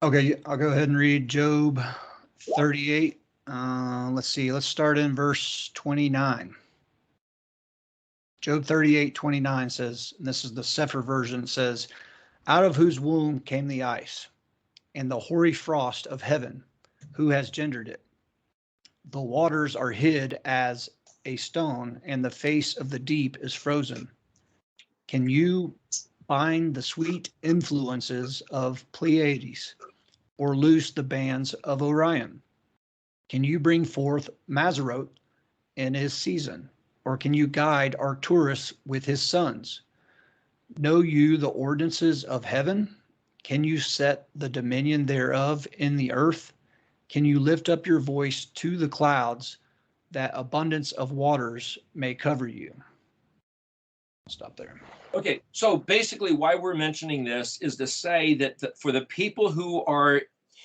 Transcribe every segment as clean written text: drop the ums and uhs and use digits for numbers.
Okay, I'll go ahead and read Job 38. Let's see, let's start in verse 29. Job 38:29 says, and this is the Sefer version, says, out of whose womb came the ice, and the hoary frost of heaven, who has gendered it? The waters are hid as a stone, and the face of the deep is frozen. Can you bind the sweet influences of Pleiades, or loose the bands of Orion? Can you bring forth Mazzaroth in his season, or can you guide Arcturus with his sons? Know you the ordinances of heaven? Can you set the dominion thereof in the earth? Can you lift up your voice to the clouds, that abundance of waters may cover you? I'll stop there. Okay, so basically why we're mentioning this is to say that for the people who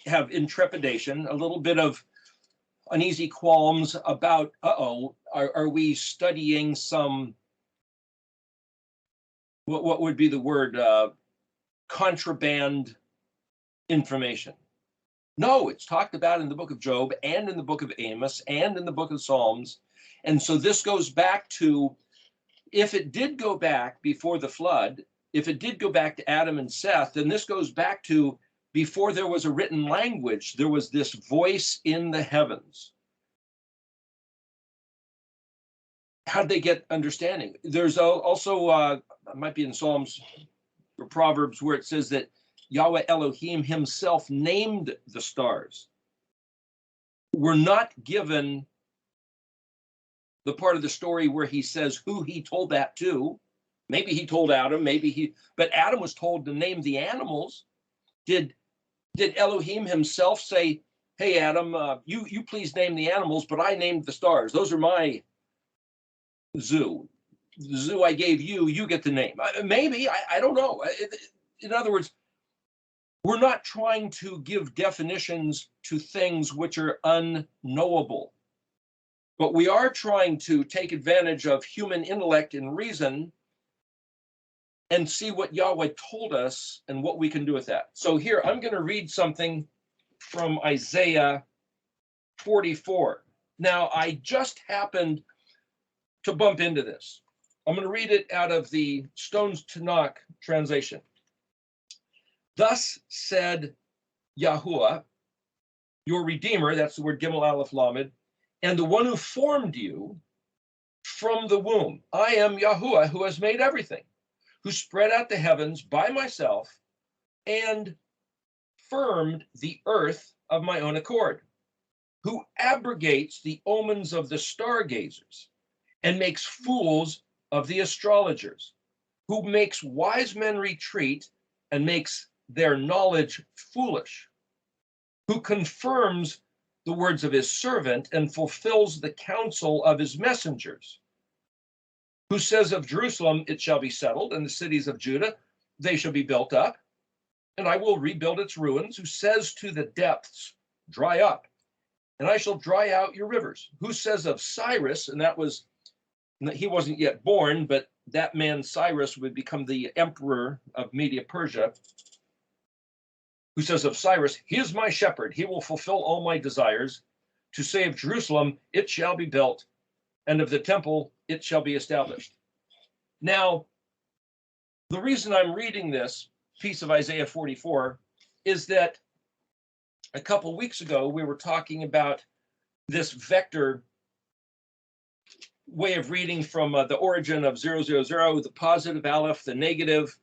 have intrepidation, a little bit of uneasy qualms about, are we studying some, what would be the word, contraband information? No, it's talked about in the book of Job and in the book of Amos and in the book of Psalms. And so this goes back to, if it did go back before the flood, if it did go back to Adam and Seth, then this goes back to before there was a written language, there was this voice in the heavens. How'd they get understanding? There's also, it might be in Psalms or Proverbs, where it says that Yahweh Elohim himself named the stars. We're not given the part of the story where he says who he told that to. Maybe he told Adam, but Adam was told to name the animals. Did Elohim himself say, hey, Adam, you please name the animals, but I named the stars. Those are my zoo. The zoo I gave you, you get the name. Maybe, I don't know. In other words, we're not trying to give definitions to things which are unknowable, but we are trying to take advantage of human intellect and reason and see what Yahweh told us and what we can do with that. So here, I'm going to read something from Isaiah 44. Now, I just happened to bump into this. I'm going to read it out of the Stones Tanakh translation. Thus said Yahuwah, your Redeemer, that's the word Gimel Aleph Lamed, and the one who formed you from the womb. I am Yahuwah, who has made everything, who spread out the heavens by myself and firmed the earth of my own accord, who abrogates the omens of the stargazers and makes fools of the astrologers, who makes wise men retreat and makes their knowledge foolish, who confirms the words of his servant and fulfills the counsel of his messengers, who says of Jerusalem, it shall be settled, and the cities of Judah, they shall be built up, and I will rebuild its ruins, who says to the depths, dry up, and I shall dry out your rivers, who says of Cyrus, and he wasn't yet born, but that man Cyrus would become the emperor of Media Persia, who says of Cyrus, he is my shepherd, he will fulfill all my desires, to say of Jerusalem, it shall be built, and of the temple, it shall be established. Now, the reason I'm reading this piece of Isaiah 44 is that a couple weeks ago, we were talking about this vector way of reading from the origin of 000, the positive aleph, the negative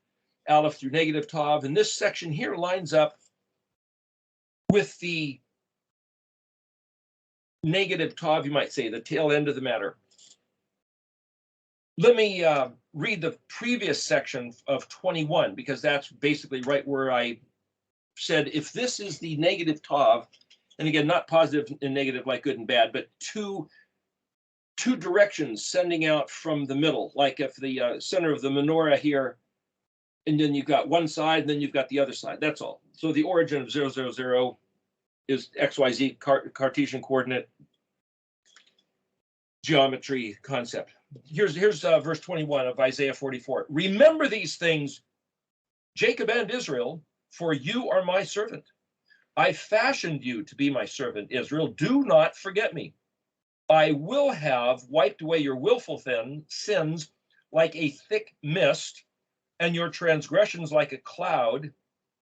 aleph through negative tav, and this section here lines up with the negative tav, you might say, the tail end of the matter. Let me read the previous section of 21, because that's basically right where I said, if this is the negative tav, and again, not positive and negative like good and bad, but two directions sending out from the middle, like if the center of the menorah here, and then you've got one side, and then you've got the other side, that's all. So the origin of 000 is XYZ Cartesian coordinate geometry concept. Here's verse 21 of Isaiah 44. Remember these things, Jacob and Israel, for you are my servant. I fashioned you to be my servant, Israel. Do not forget me. I will have wiped away your willful sins like a thick mist, and your transgressions like a cloud.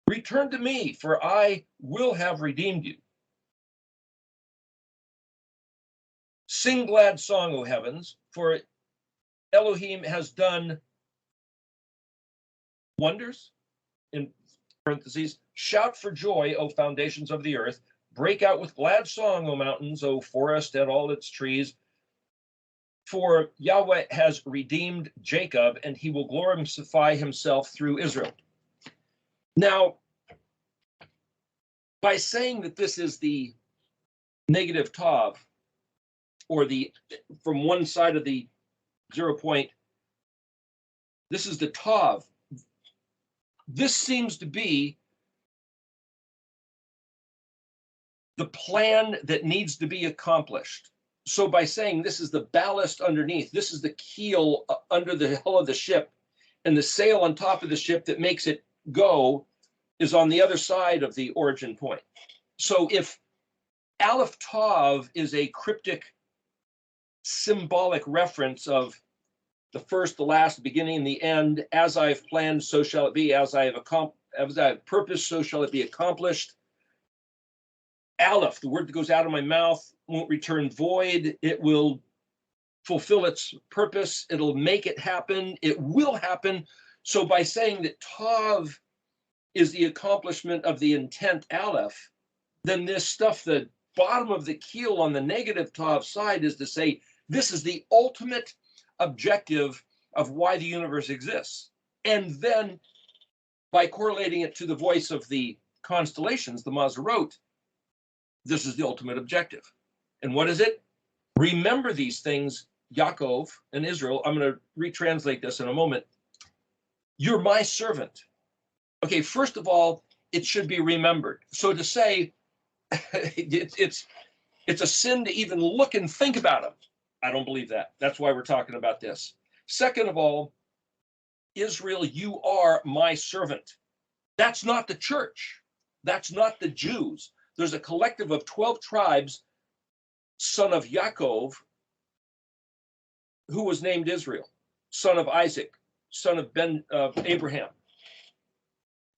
Return to me, for I will have redeemed you. Sing glad song, O heavens, for Elohim has done wonders, in parentheses. Shout for joy, O foundations of the earth. Break out with glad song, O mountains, O forest and all its trees. For Yahweh has redeemed Jacob, and he will glorify himself through Israel. Now, by saying that this is the negative tav, or the from one side of the 0 point, this is the tav. This seems to be the plan that needs to be accomplished. So by saying this is the ballast underneath, this is the keel under the hull of the ship, and the sail on top of the ship that makes it go is on the other side of the origin point. So if Aleph Tav is a cryptic symbolic reference of the first, the last, the beginning, and the end, as I've planned, so shall it be, as I have purposed, so shall it be accomplished. Aleph, the word that goes out of my mouth, won't return void. It will fulfill its purpose. It'll make it happen. It will happen. So by saying that Tav is the accomplishment of the intent Aleph, then this stuff, the bottom of the keel on the negative Tav side, is to say this is the ultimate objective of why the universe exists. And then by correlating it to the voice of the constellations, the Mazzaroth, this is the ultimate objective. And what is it? Remember these things, Yaakov and Israel. I'm going to retranslate this in a moment. You're my servant. Okay, first of all, it should be remembered. So to say it's a sin to even look and think about them, I don't believe that. That's why we're talking about this. Second of all, Israel, you are my servant. That's not the church. That's not the Jews. There's a collective of 12 tribes, son of Yaakov, who was named Israel, son of Isaac, son of Abraham.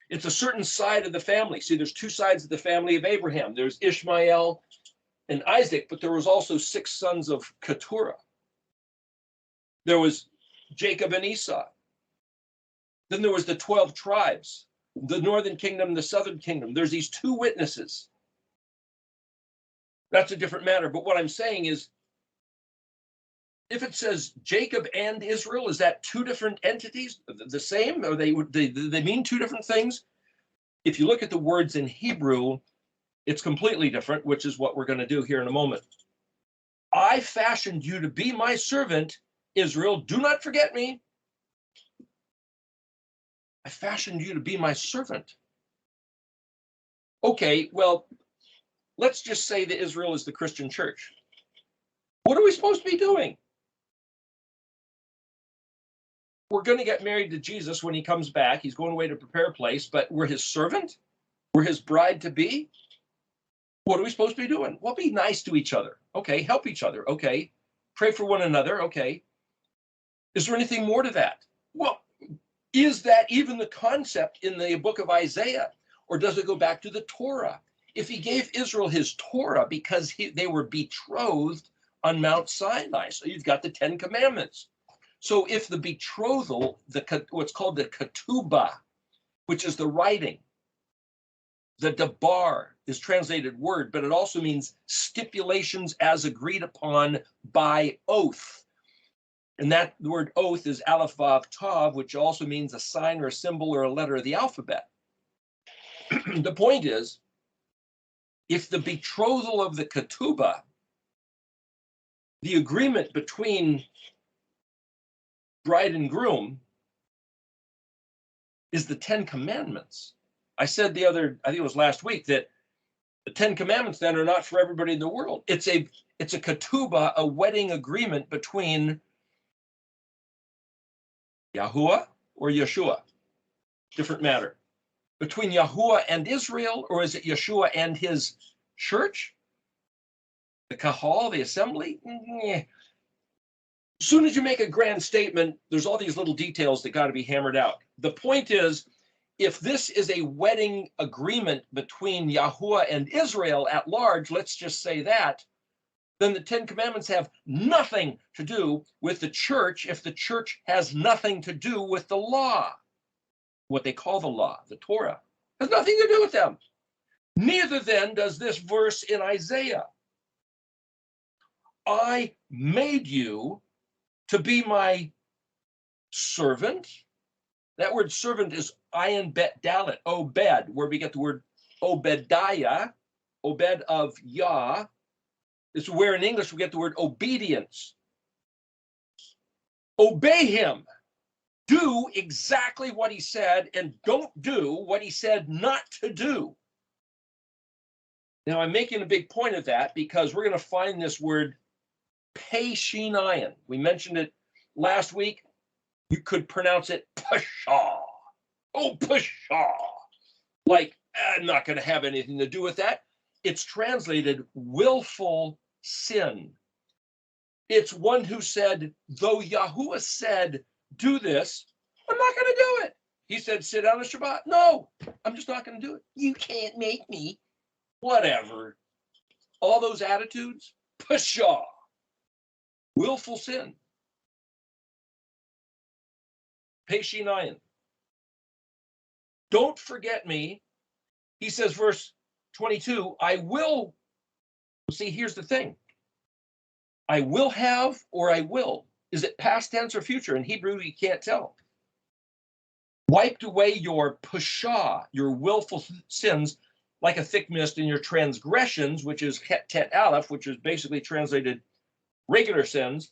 It's a certain side of the family. See, there's two sides of the family of Abraham. There's Ishmael and Isaac, but there was also 6 sons of Keturah. There was Jacob and Esau. Then there was the 12 tribes, the northern kingdom, the southern kingdom. There's these 2 witnesses. That's a different matter. But what I'm saying is, if it says Jacob and Israel, is that 2 different entities? The same? Or they mean 2 different things? If you look at the words in Hebrew, it's completely different, which is what we're going to do here in a moment. I fashioned you to be my servant, Israel. Do not forget me. I fashioned you to be my servant. Okay, well, let's just say that Israel is the Christian church. What are we supposed to be doing? We're going to get married to Jesus when he comes back. He's going away to prepare a place, but we're his servant? We're his bride to be? What are we supposed to be doing? Well, be nice to each other. Okay, help each other. Okay, pray for one another. Okay. Is there anything more to that? Well, is that even the concept in the book of Isaiah? Or does it go back to the Torah? If he gave Israel his Torah because they were betrothed on Mount Sinai, so you've got the 10 Commandments. So if the betrothal, what's called the ketubah, which is the writing, the dabar is translated word, but it also means stipulations as agreed upon by oath. And that word oath is aleph vav tav, which also means a sign or a symbol or a letter of the alphabet. The point is, if the betrothal of the ketubah, the agreement between bride and groom, is the 10 Commandments. I said I think it was last week, that the 10 Commandments then are not for everybody in the world. It's a ketubah, a wedding agreement between Yahuwah or Yeshua. Different matter. between Yahuwah and Israel, or is it Yeshua and his church? The kahal, the assembly? As soon as you make a grand statement, there's all these little details that got to be hammered out. The point is, if this is a wedding agreement between Yahuwah and Israel at large, let's just say that, then the Ten Commandments have nothing to do with the church if the church has nothing to do with the law. What they call the law, the Torah, has nothing to do with them. Neither then does this verse in Isaiah. I made you to be my servant. That word servant is ayin bet dalet, obed, where we get the word Obediah, obed of Yah. This is where in English we get the word obedience. Obey him. Do exactly what he said and don't do what he said not to do. Now, I'm making a big point of that because we're going to find this word Peshinayan. We mentioned it last week. You could pronounce it Pasha. Oh, Pasha. Like, I'm not going to have anything to do with that. It's translated willful sin. It's one who said, though Yahuwah said, do this, I'm not going to do it. He said, sit on the Shabbat. No, I'm just not going to do it. You can't make me. Whatever. All those attitudes, Pasha. Willful sin. Peshinayan. Don't forget me. He says, verse 22, I will. See, here's the thing. I will have or I will. Is it past tense or future? In Hebrew, you can't tell. Wiped away your pasha, your willful sins, like a thick mist, in your transgressions, which is tet aleph, which is basically translated regular sins.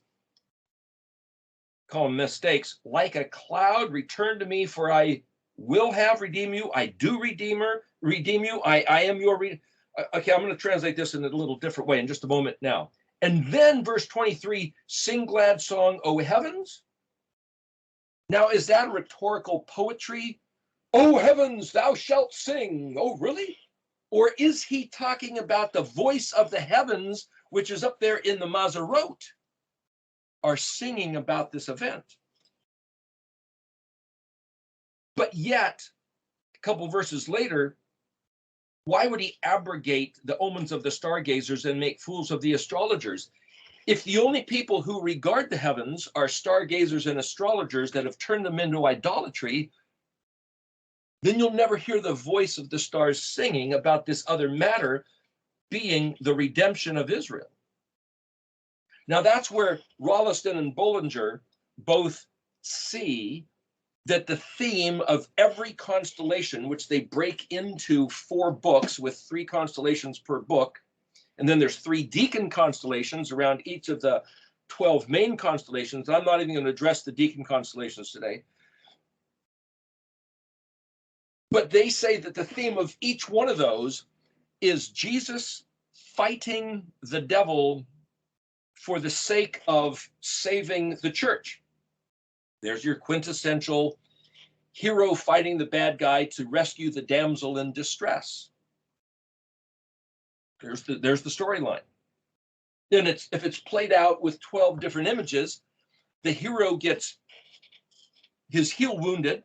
Call them mistakes. Like a cloud, return to me, for I will have redeem you. I do redeem you. I am your redeemer. Okay, I'm going to translate this in a little different way in just a moment now. And then verse 23, sing glad song, O heavens. Now, is that rhetorical poetry? O heavens, thou shalt sing. Oh, really? Or is he talking about the voice of the heavens, which is up there in the Mazzaroth, are singing about this event? But yet, a couple verses later, why would he abrogate the omens of the stargazers and make fools of the astrologers? If the only people who regard the heavens are stargazers and astrologers that have turned them into idolatry, then you'll never hear the voice of the stars singing about this other matter being the redemption of Israel. Now that's where Rolliston and Bollinger both see that the theme of every constellation, which they break into 4 books with 3 constellations per book, and then there's 3 deacon constellations around each of the 12 main constellations. I'm not even going to address the deacon constellations today. But they say that the theme of each one of those is Jesus fighting the devil for the sake of saving the church. There's your quintessential hero fighting the bad guy to rescue the damsel in distress. There's the storyline. Then if it's played out with 12 different images, the hero gets his heel wounded,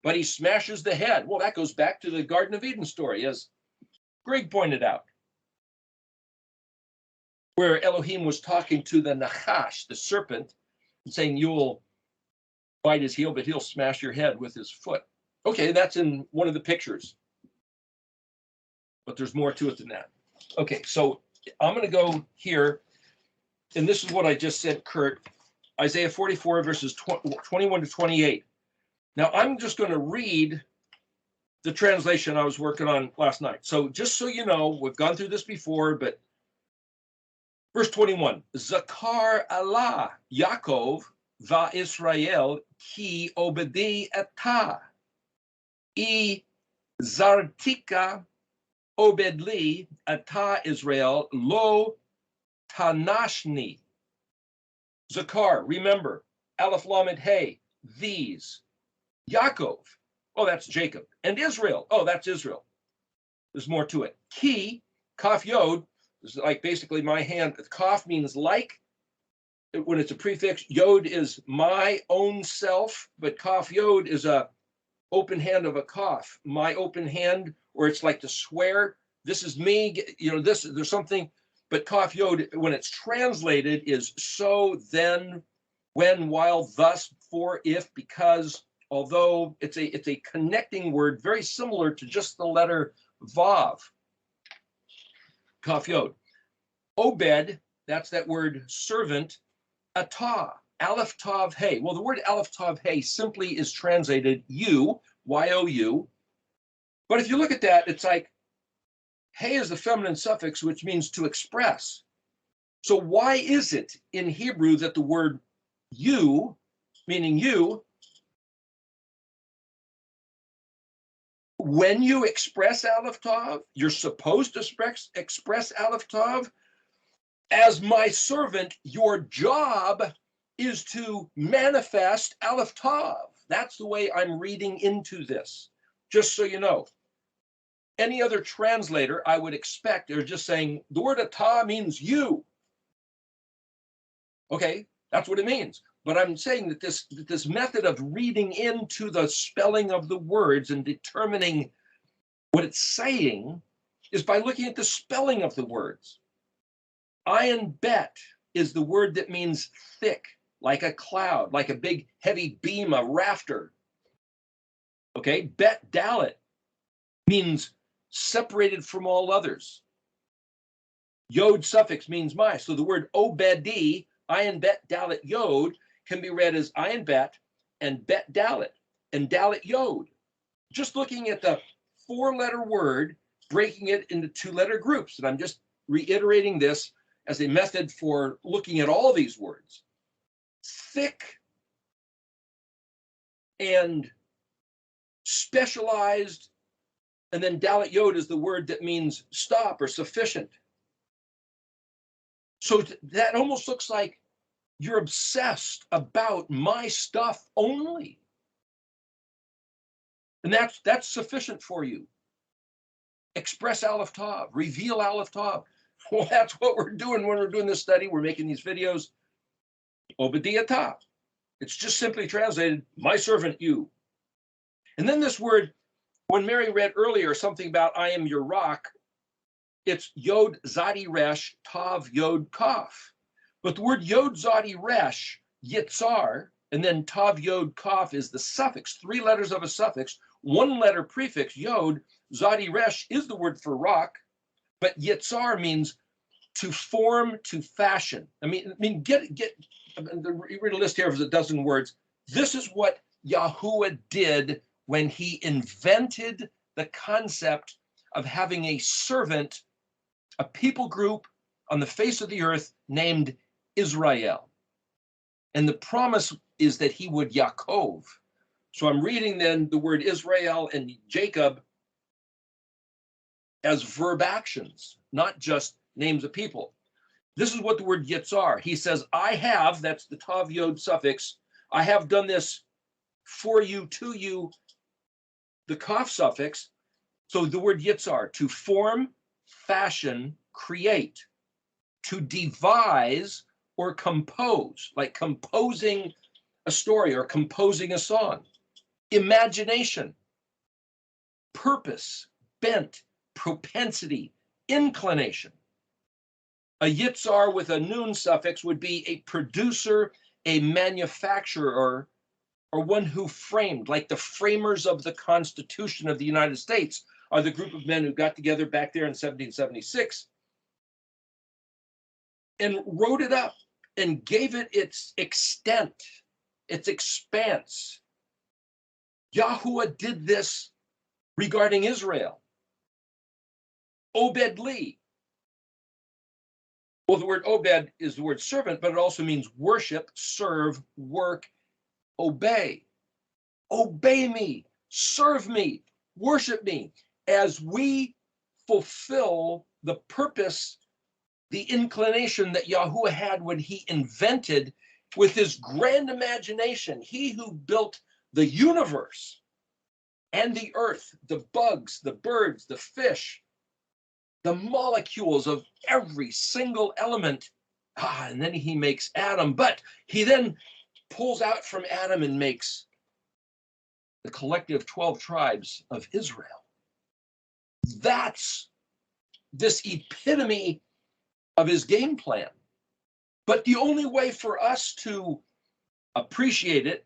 but he smashes the head. Well, that goes back to the Garden of Eden story, as Greg pointed out, where Elohim was talking to the Nachash, the serpent, and saying, you'll bite his heel, but he'll smash your head with his foot. Okay, that's in one of the pictures. But there's more to it than that. Okay, so I'm going to go here, and this is what I just sent Kurt, Isaiah 44, verses 21 to 28. Now, I'm just going to read the translation I was working on last night. So just so you know, we've gone through this before, but verse 21, Zakar Allah, Yaakov, va Israel, ki obedi eta, I zartika obedli eta Israel, lo tanashni. Zakar, remember, Aleph Lamed Hey, these. Yaakov, Oh, that's Jacob. And Israel. Oh, that's Israel. There's more to it. Ki, kaf yod, is like basically my hand. Kaf means like. When it's a prefix, yod is my own self, but kaf yod is a open hand of a kaf. My open hand, or it's like to swear, this is me, this, there's something, but kaf yod, when it's translated, is so, then, when, while, thus, for, if, because, although it's a connecting word, very similar to just the letter vav. Kaf yod. Obed, that's that word servant. Atah, aleph tav hey. Well, the word aleph tav hey simply is translated you, Y-O-U. But if you look at that, it's like hey is the feminine suffix, which means to express. So why is it in Hebrew that the word you, meaning you, when you express aleph tav, you're supposed to express aleph tav? As my servant, your job is to manifest aleph tav. That's the way I'm reading into this, just so you know. Any other translator, I would expect, they're just saying the word atah means you. Okay, that's what it means. But I'm saying that this method of reading into the spelling of the words and determining what it's saying is by looking at the spelling of the words. Ayin bet is the word that means thick, like a cloud, like a big heavy beam, a rafter. Okay, bet dalet means separated from all others. Yod suffix means my. So the word obedi, ayin bet dalet yod, can be read as ayin bet and bet dalet and dalet yod. Just looking at the 4-letter word, breaking it into 2-letter groups. And I'm just reiterating this as a method for looking at all these words. Thick and specialized, and then dalet yod is the word that means stop or sufficient. So that almost looks like you're obsessed about my stuff only. And that's sufficient for you. Express aleph tav, reveal aleph tav. Well, that's what we're doing when we're doing this study. We're making these videos. Obadiah tav. It's just simply translated, my servant, you. And then this word, when Mary read earlier something about I am your rock, it's yod zadi resh tav yod kaf. But the word yod zadi resh, yitzar, and then tav yod kaf is the suffix, 3 letters of a suffix, 1-letter prefix, yod, zadi resh is the word for rock, but yitzar means to form, to fashion. I mean, read a list here of a dozen words. This is what Yahuwah did when he invented the concept of having a servant, a people group on the face of the earth named Israel. And the promise is that he would Yaakov. So I'm reading then the word Israel and Jacob as verb actions, not just names of people. This is what the word yitzar. He says, I have, that's the tav yod suffix, I have done this for you, to you, the kaf suffix. So the word yitzar, to form, fashion, create, to devise or compose, like composing a story or composing a song. Imagination, purpose, bent, propensity, inclination. A yitzar with a nun suffix would be a producer, a manufacturer, or one who framed, like the framers of the Constitution of the United States are the group of men who got together back there in 1776 and wrote it up and gave it its extent, its expanse. Yahuwah did this regarding Israel. Obed Lee. Well, the word Obed is the word servant, but it also means worship, serve, work, obey. Obey me, serve me, worship me, as we fulfill the purpose, the inclination that Yahuwah had when he invented with his grand imagination, he who built the universe, and the earth, the bugs, the birds, the fish, the molecules of every single element. And then he makes Adam, but he then pulls out from Adam and makes the collective 12 tribes of Israel. That's this epitome of his game plan. But the only way for us to appreciate it,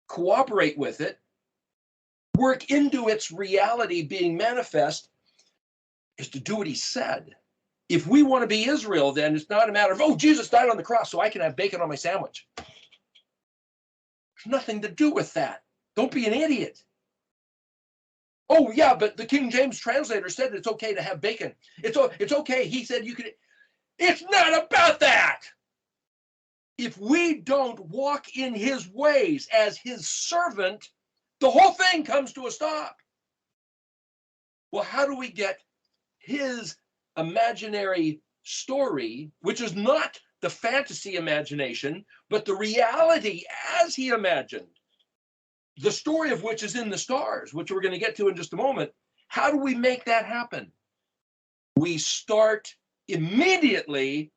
cooperate with it, work into its reality being manifest, is to do what he said. If we want to be Israel, then it's not a matter of, oh, Jesus died on the cross so I can have bacon on my sandwich. There's nothing to do with that. Don't be an idiot. Oh, yeah, but the King James translator said it's okay to have bacon. It's okay. He said you could. It's not about that. If we don't walk in his ways as his servant, the whole thing comes to a stop. Well, how do we get his imaginary story, which is not the fantasy imagination, but the reality as he imagined, the story of which is in the stars, which we're going to get to in just a moment? How do we make that happen? We start immediately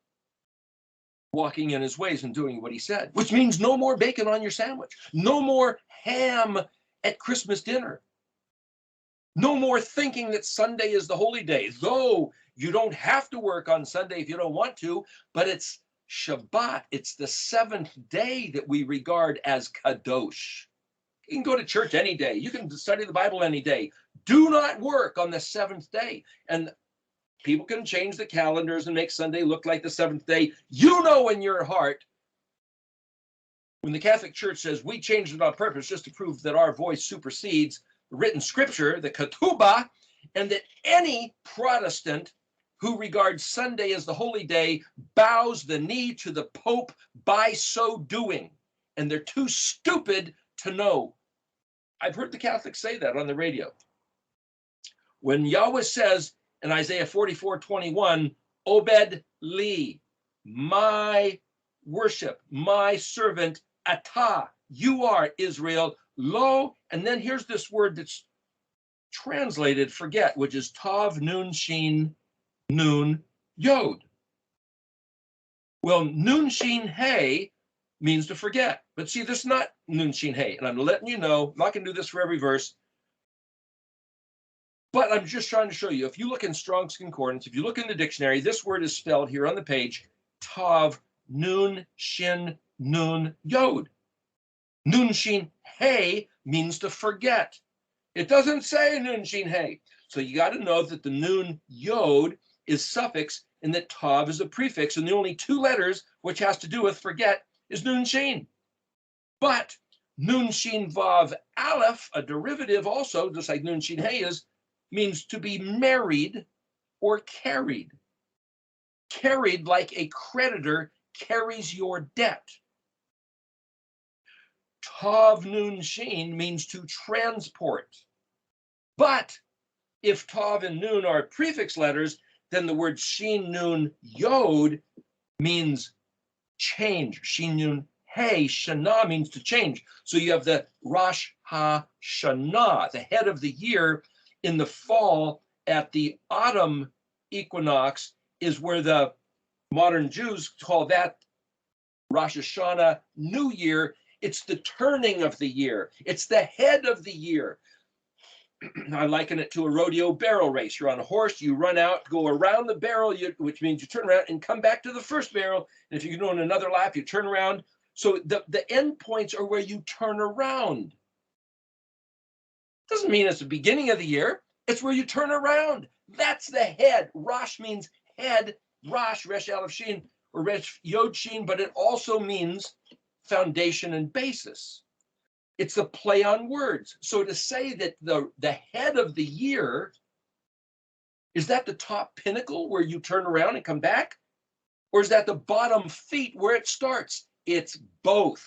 walking in his ways and doing what he said, which means no more bacon on your sandwich, no more ham at Christmas dinner, no more thinking that Sunday is the holy day, though you don't have to work on Sunday if you don't want to, but it's Shabbat. It's the seventh day that we regard as kadosh. You can go to church any day. You can study the Bible any day. Do not work on the seventh day. And people can change the calendars and make Sunday look like the seventh day. You know in your heart, when the Catholic Church says we changed it on purpose just to prove that our voice supersedes the written scripture, the ketubah, and that any Protestant who regards Sunday as the holy day bows the knee to the Pope by so doing. And they're too stupid to know. I've heard the Catholics say that on the radio. When Yahweh says in Isaiah 44:21, Obed Li, my worship, my servant, Atah, you are Israel, lo, and then here's this word that's translated forget, which is Tav Nun Shin Nun Yod. Well, Nun Shin Hey means to forget. But see, this is not Nun Shin Hey. And I'm letting you know, I'm not going to do this for every verse. But I'm just trying to show you, if you look in Strong's Concordance, if you look in the dictionary, this word is spelled here on the page, Tav Nun Shin Nun Yod. Nun Shin Hey means to forget. It doesn't say Nun Shin Hey. So you got to know that the Nun Yod is suffix and that Tav is a prefix. And the only two letters which has to do with forget is Nun Shin. But Nun Shin Vav Aleph, a derivative also, just like Nun Shin Hey is, means to be married or carried. Carried like a creditor carries your debt. Tav Nun Shin means to transport. But if Tav and Nun are prefix letters, then the word Shin Nun Yod means change. Shin Nun Hey, Shana means to change. So you have the Rosh Hashanah, the head of the year in the fall at the autumn equinox is where the modern Jews call that Rosh Hashanah, New Year. It's the turning of the year. It's the head of the year. I liken it to a rodeo barrel race. You're on a horse, you run out, go around the barrel, which means you turn around and come back to the first barrel. And if you're doing another lap, you turn around. So the end points are where you turn around. Doesn't mean it's the beginning of the year. It's where you turn around. That's the head. Rosh means head. Rosh, Resh Aleph Shin, or Resh Yod Shin, but it also means foundation and basis. It's a play on words. So to say that the head of the year, is that the top pinnacle where you turn around and come back? Or is that the bottom feet where it starts? It's both.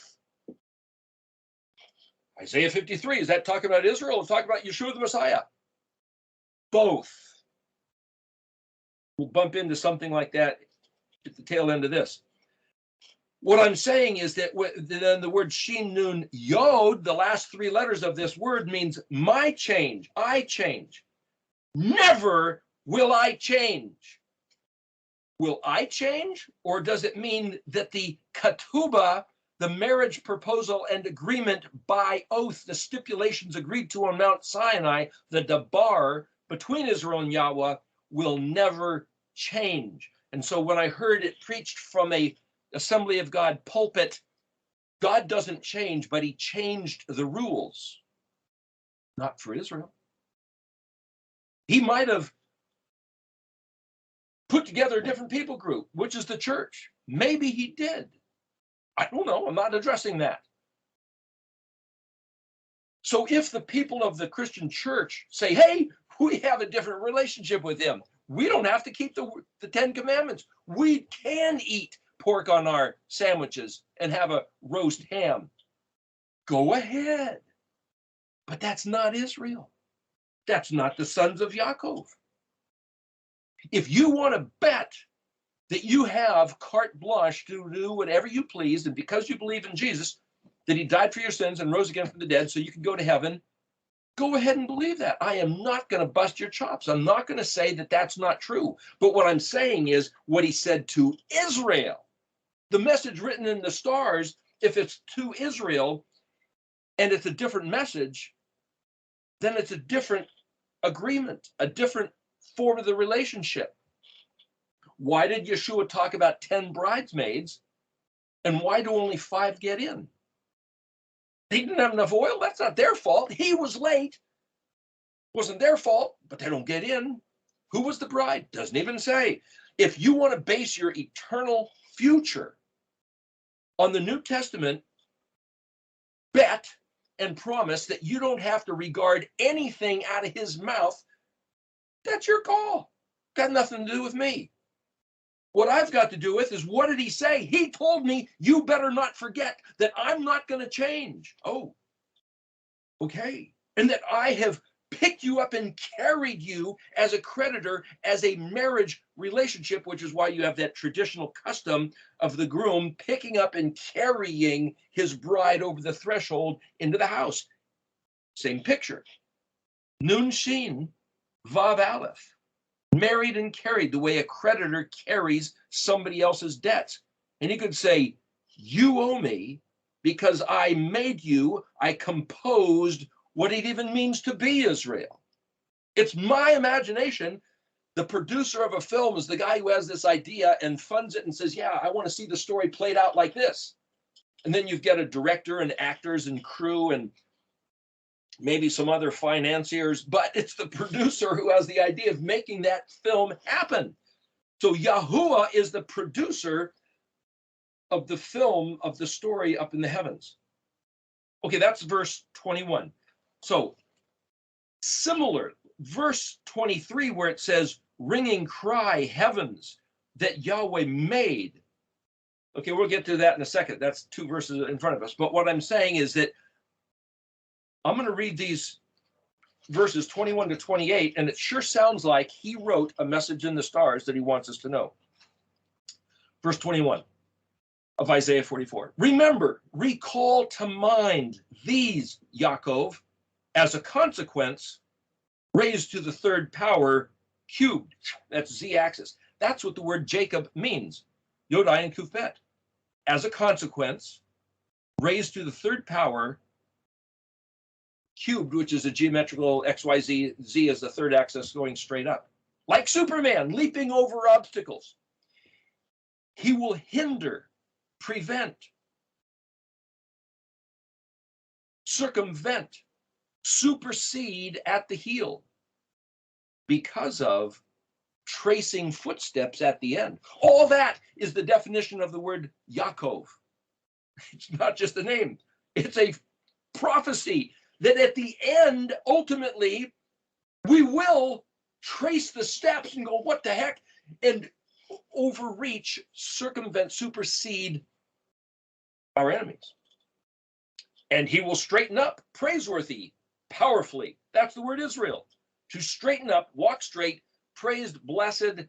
Isaiah 53, is that talking about Israel or talking about Yeshua the Messiah? Both. We'll bump into something like that at the tail end of this. What I'm saying is that then the word Shin Nun Yod, the last three letters of this word means my change, I change. Never will I change. Will I change? Or does it mean that the ketubah, the marriage proposal and agreement by oath, the stipulations agreed to on Mount Sinai, the dabar between Israel and Yahweh, will never change? And so when I heard it preached from a Assembly of God pulpit, God doesn't change, but he changed the rules. Not for Israel. He might have put together a different people group, which is the church. Maybe he did. I don't know. I'm not addressing that. So if the people of the Christian church say, hey, we have a different relationship with him, we don't have to keep the 10 Commandments. We can eat pork on our sandwiches and have a roast ham. Go ahead. But that's not Israel. That's not the sons of Yaakov. If you want to bet that you have carte blanche to do whatever you please, and because you believe in Jesus, that he died for your sins and rose again from the dead so you can go to heaven, go ahead and believe that. I am not going to bust your chops. I'm not going to say that that's not true. But what I'm saying is what he said to Israel. The message written in the stars, if it's to Israel and it's a different message, then it's a different agreement, a different form of the relationship. Why did Yeshua talk about 10 bridesmaids? And why do only 5 get in? They didn't have enough oil. That's not their fault. He was late. Wasn't their fault, but they don't get in. Who was the bride? Doesn't even say. If you want to base your eternal future on the New Testament, bet and promise that you don't have to regard anything out of his mouth. That's your call. Got nothing to do with me. What I've got to do with is, what did he say? He told me, you better not forget that I'm not going to change. Oh, okay. And that I have picked you up and carried you as a creditor, as a marriage relationship, which is why you have that traditional custom of the groom picking up and carrying his bride over the threshold into the house. Same picture. Nun Shin, Vav Aleph. Married and carried the way a creditor carries somebody else's debts. And he could say, you owe me because I made you, I composed what it even means to be Israel. It's my imagination. The producer of a film is the guy who has this idea and funds it and says, yeah, I want to see the story played out like this. And then you've got a director and actors and crew and maybe some other financiers, but it's the producer who has the idea of making that film happen. So Yahuwah is the producer of the film, of the story up in the heavens. Okay, that's verse 21. So similar, verse 23, where it says, ringing cry, heavens, that Yahweh made. Okay, we'll get to that in a second. That's 2 verses in front of us. But what I'm saying is that I'm going to read these verses 21 to 28, and it sure sounds like he wrote a message in the stars that he wants us to know. Verse 21 of Isaiah 44. Remember, recall to mind these, Yaakov, as a consequence, raised to the 3rd power, cubed. That's z-axis. That's what the word Jacob means. Yodai and Kufbet. As a consequence, raised to the 3rd power, cubed, which is a geometrical XYZ, Z is the 3rd axis going straight up. Like Superman, leaping over obstacles. He will hinder, prevent, circumvent, supersede at the heel because of tracing footsteps at the end. All that is the definition of the word Yaakov. It's not just a name. It's a prophecy that at the end, ultimately, we will trace the steps and go, what the heck? And overreach, circumvent, supersede our enemies. And he will straighten up, praiseworthy, powerfully. That's the word Israel. To straighten up, walk straight, praised, blessed,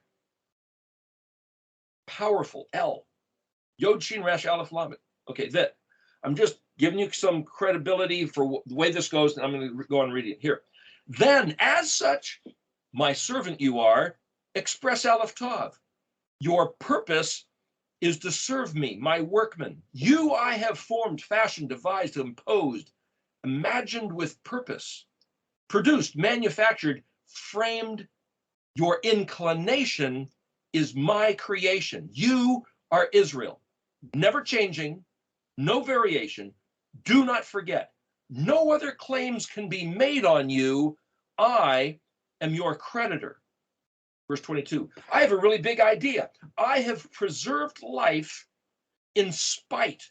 powerful, El. Yod Shin Resh Aleph Lamed. Okay, that I'm just giving you some credibility for the way this goes, and I'm going to go on reading it here. Then, as such, my servant you are, express Aleph Tav. Your purpose is to serve me, my workman. You I have formed, fashioned, devised, imposed, imagined with purpose, produced, manufactured, framed. Your inclination is my creation. You are Israel, never changing, no variation. Do not forget, no other claims can be made on you. I am your creditor. Verse 22, I have a really big idea. I have preserved life in spite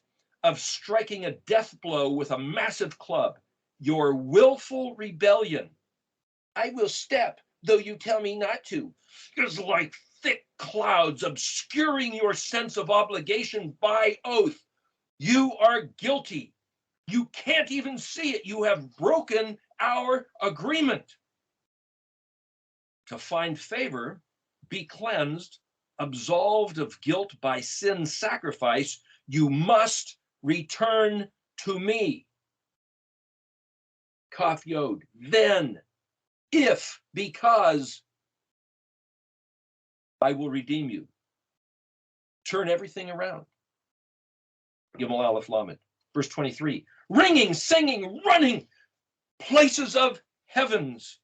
of striking a death blow with a massive club. Your willful rebellion, I will step, though you tell me not to, is like thick clouds obscuring your sense of obligation by oath. You are guilty. You can't even see it. You have broken our agreement. To find favor, be cleansed, absolved of guilt by sin's sacrifice, you must return to me. Kaf Yod. Then, if, because I will redeem you. Turn everything around. Gimel Aleph Lamed. Verse 23. Ringing, singing, running, places of heavens.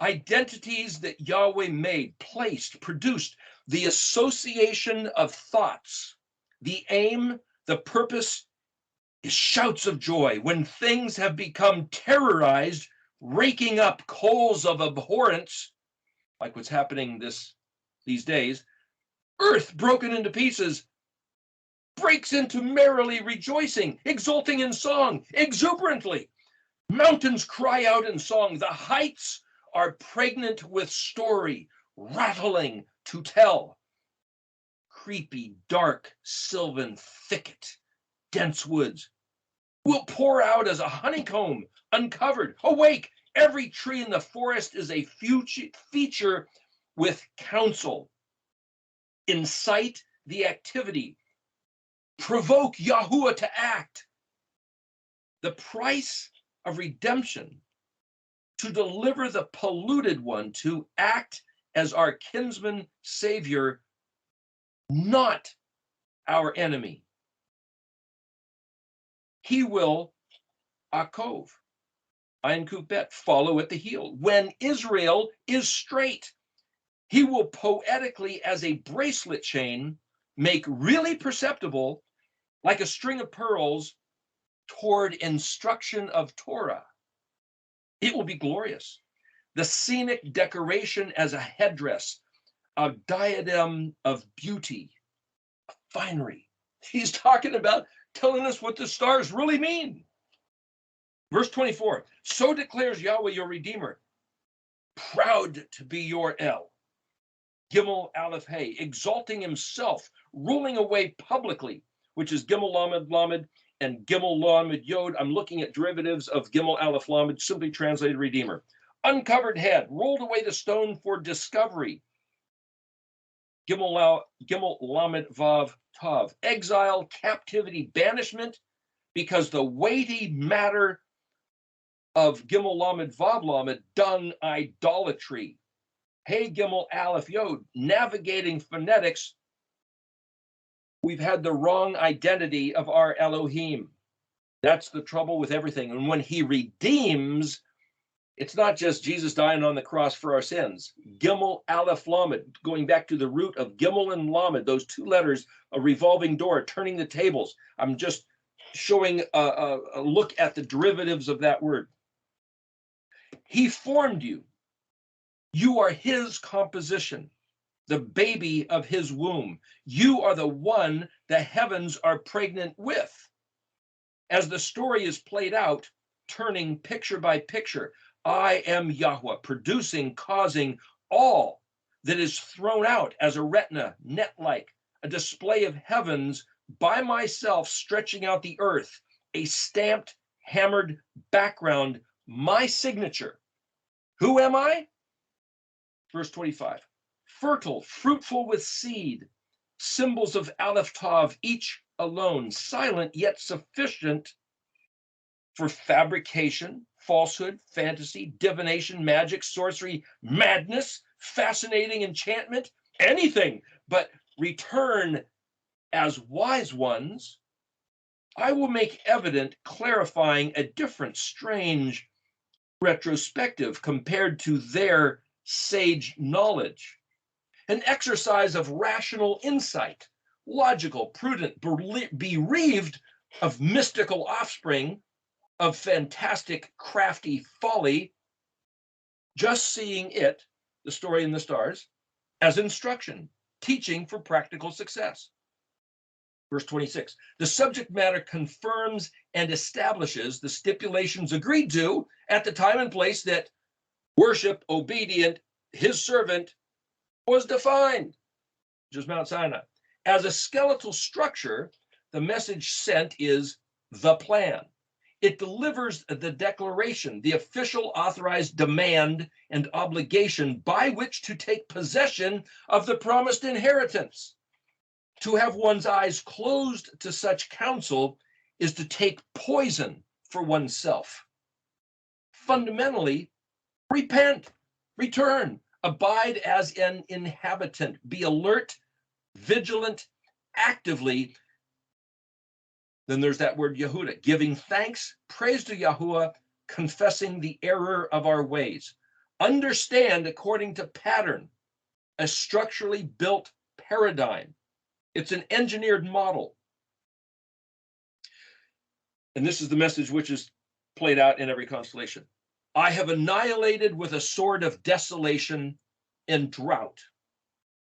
Identities that Yahweh made, placed, produced, the association of thoughts, the aim, the purpose is shouts of joy. When things have become terrorized, raking up coals of abhorrence, like what's happening these days, earth broken into pieces breaks into merrily rejoicing, exulting in song, exuberantly. Mountains cry out in song. The heights are pregnant with story, rattling to tell. Creepy, dark, sylvan thicket, dense woods will pour out as a honeycomb, uncovered. Awake! Every tree in the forest is a feature with counsel. Incite the activity. Provoke Yahuwah to act. The price of redemption, to deliver the polluted one, to act as our kinsman savior, not our enemy. He will, akov, ein kupet, follow at the heel. When Israel is straight, he will poetically, as a bracelet chain, make really perceptible, like a string of pearls, toward instruction of Torah. It will be glorious. The scenic decoration as a headdress, a diadem of beauty, finery. He's talking about telling us what the stars really mean. Verse 24, so declares Yahweh your Redeemer, proud to be your El. Gimel Aleph Hey, exalting himself, ruling away publicly, which is Gimel Lamed Lamed and Gimel Lamed Yod. I'm looking at derivatives of Gimel Aleph Lamed, simply translated Redeemer. Uncovered head, rolled away the stone for discovery. Gimel Lamed Vav Tav, exile, captivity, banishment, because the weighty matter of Gimel Lamed Vav Lamed, dung, idolatry. Hey Gimel Aleph Yod, navigating phonetics, we've had the wrong identity of our Elohim. That's the trouble with everything. And when he redeems, it's not just Jesus dying on the cross for our sins. Gimel Aleph Lamed, going back to the root of Gimel and Lamed, those two letters, a revolving door, turning the tables. I'm just showing a look at the derivatives of that word. He formed you. You are his composition, the baby of his womb. You are the one the heavens are pregnant with. As the story is played out, turning picture by picture, I am Yahweh, producing, causing all that is thrown out as a retina, net-like, a display of heavens by myself, stretching out the earth, a stamped, hammered background, my signature. Who am I? Verse 25, fertile, fruitful with seed, symbols of Aleph Tav, each alone, silent yet sufficient for fabrication, falsehood, fantasy, divination, magic, sorcery, madness, fascinating enchantment, anything but return as wise ones, I will make evident, clarifying a different, strange retrospective compared to their sage knowledge, an exercise of rational insight, logical, prudent, bereaved of mystical offspring, of fantastic, crafty folly, just seeing it, the story in the stars, as instruction, teaching for practical success. Verse 26, the subject matter confirms and establishes the stipulations agreed to at the time and place that worship, obedient, his servant was defined, which is Mount Sinai. As a skeletal structure, the message sent is the plan. It delivers the declaration, the official authorized demand and obligation by which to take possession of the promised inheritance. To have one's eyes closed to such counsel is to take poison for oneself. Fundamentally, repent, return, abide as an inhabitant, be alert, vigilant, actively. Then there's that word Yehuda, giving thanks, praise to Yahuwah, confessing the error of our ways. Understand according to pattern, a structurally built paradigm. It's an engineered model. And this is the message which is played out in every constellation. I have annihilated with a sword of desolation and drought.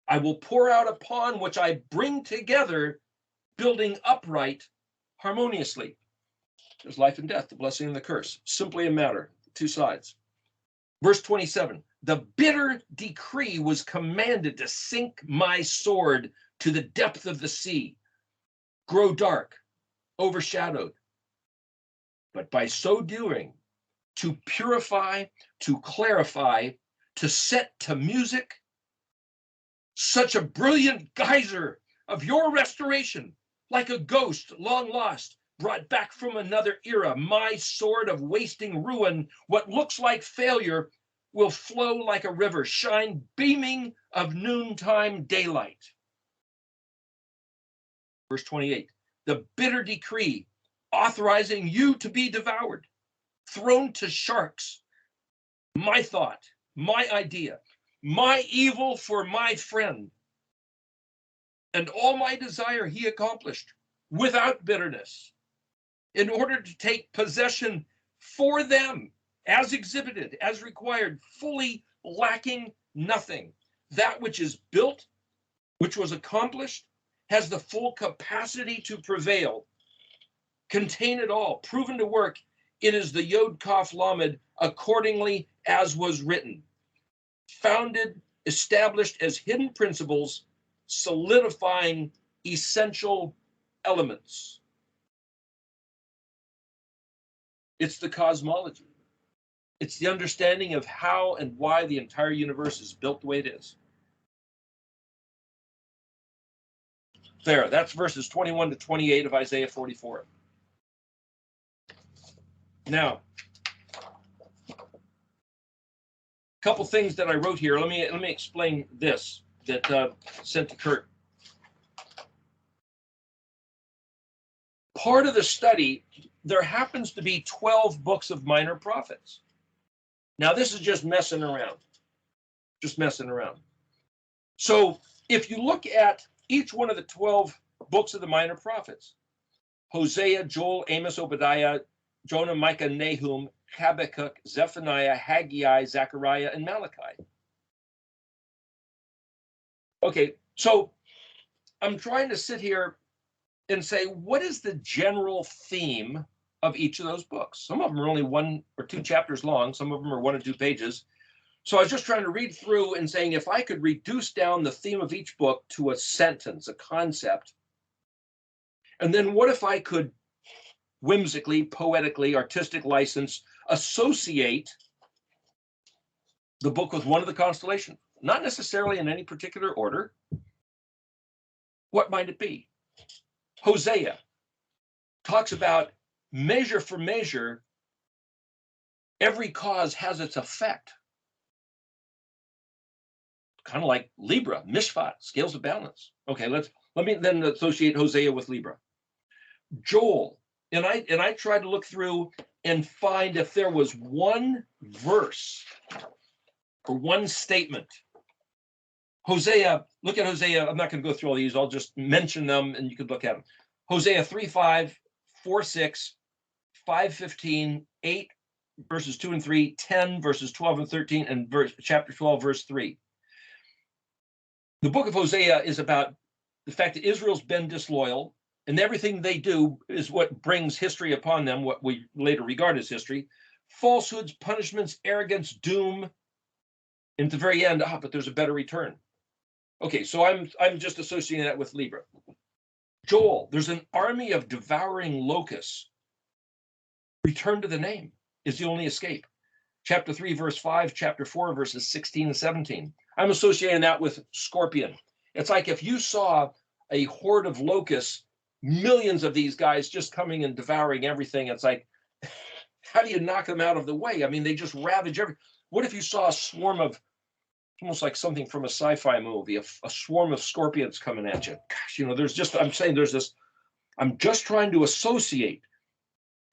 I will pour out upon which I bring together, building upright harmoniously. There's life and death, the blessing and the curse. Simply a matter, two sides. Verse 27, the bitter decree was commanded to sink my sword to the depth of the sea, grow dark, overshadowed. But by so doing, to purify, to clarify, to set to music, such a brilliant geyser of your restoration, like a ghost long lost, brought back from another era, my sword of wasting ruin, what looks like failure, will flow like a river, shine beaming of noontime daylight. Verse 28, the bitter decree authorizing you to be devoured, thrown to sharks, my thought, my idea, my evil for my friend, and all my desire he accomplished without bitterness, in order to take possession for them, as exhibited, as required, fully lacking nothing. That which is built, which was accomplished, has the full capacity to prevail, contain it all, proven to work. It is the Yod Kaf Lamed, accordingly as was written, founded, established as hidden principles, solidifying essential elements. It's the cosmology. It's the understanding of how and why the entire universe is built the way it is. There, that's verses 21 to 28 of Isaiah 44. Now, a couple things that I wrote here. Let me explain this that sent to Kurt. Part of the study, there happens to be 12 books of minor prophets. Now, this is just messing around. So if you look at each one of the 12 books of the minor prophets, Hosea, Joel, Amos, Obadiah, Jonah, Micah, Nahum, Habakkuk, Zephaniah, Haggai, Zechariah, and Malachi. Okay, so I'm trying to sit here and say, what is the general theme of each of those books? Some of them are only 1 or 2 chapters long. Some of them are 1 or 2 pages. So I was just trying to read through and saying, if I could reduce down the theme of each book to a sentence, a concept, and then what if I could whimsically, poetically, artistic license, associate the book with one of the constellations, not necessarily in any particular order. What might it be? Hosea talks about measure for measure, every cause has its effect. Kind of like Libra, Mishpat, scales of balance. Okay, let me then associate Hosea with Libra. Joel, and I tried to look through and find if there was one verse or one statement. Hosea, look at Hosea. I'm not going to go through all these. I'll just mention them and you can look at them. Hosea 3:5, 4:6, 5:15, 8 verses 2 and 3, 10 verses 12 and 13, and chapter 12, verse 3. The book of Hosea is about the fact that Israel's been disloyal, and everything they do is what brings history upon them, what we later regard as history. Falsehoods, punishments, arrogance, doom. And at the very end, but there's a better return. Okay, so I'm just associating that with Libra. Joel, there's an army of devouring locusts. Return to the name is the only escape. Chapter 3, verse 5, chapter 4, verses 16 and 17. I'm associating that with Scorpion. It's like if you saw a horde of locusts, millions of these guys just coming and devouring everything. It's like, how do you knock them out of the way? I mean, they just ravage everything. What if you saw a swarm of, almost like something from a sci-fi movie, a swarm of scorpions coming at you? Gosh, there's just, I'm saying there's this, I'm just trying to associate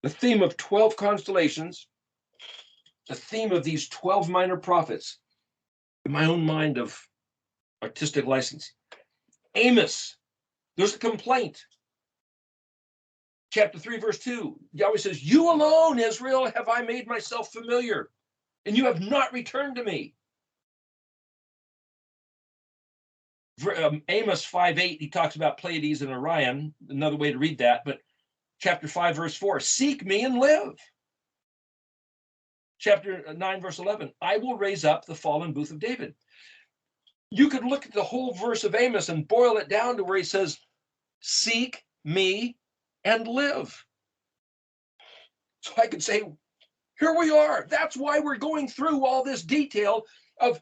the theme of 12 constellations, the theme of these 12 minor prophets, in my own mind of artistic license. Amos, there's a complaint. Chapter 3, verse 2, Yahweh says, you alone, Israel, have I made myself familiar, and you have not returned to me. Amos 5:8, he talks about Pleiades and Orion, another way to read that, but chapter 5, verse 4, seek me and live. Chapter 9, verse 11, I will raise up the fallen booth of David. You could look at the whole verse of Amos and boil it down to where he says, seek me and live. So I could say, here we are. That's why we're going through all this detail of,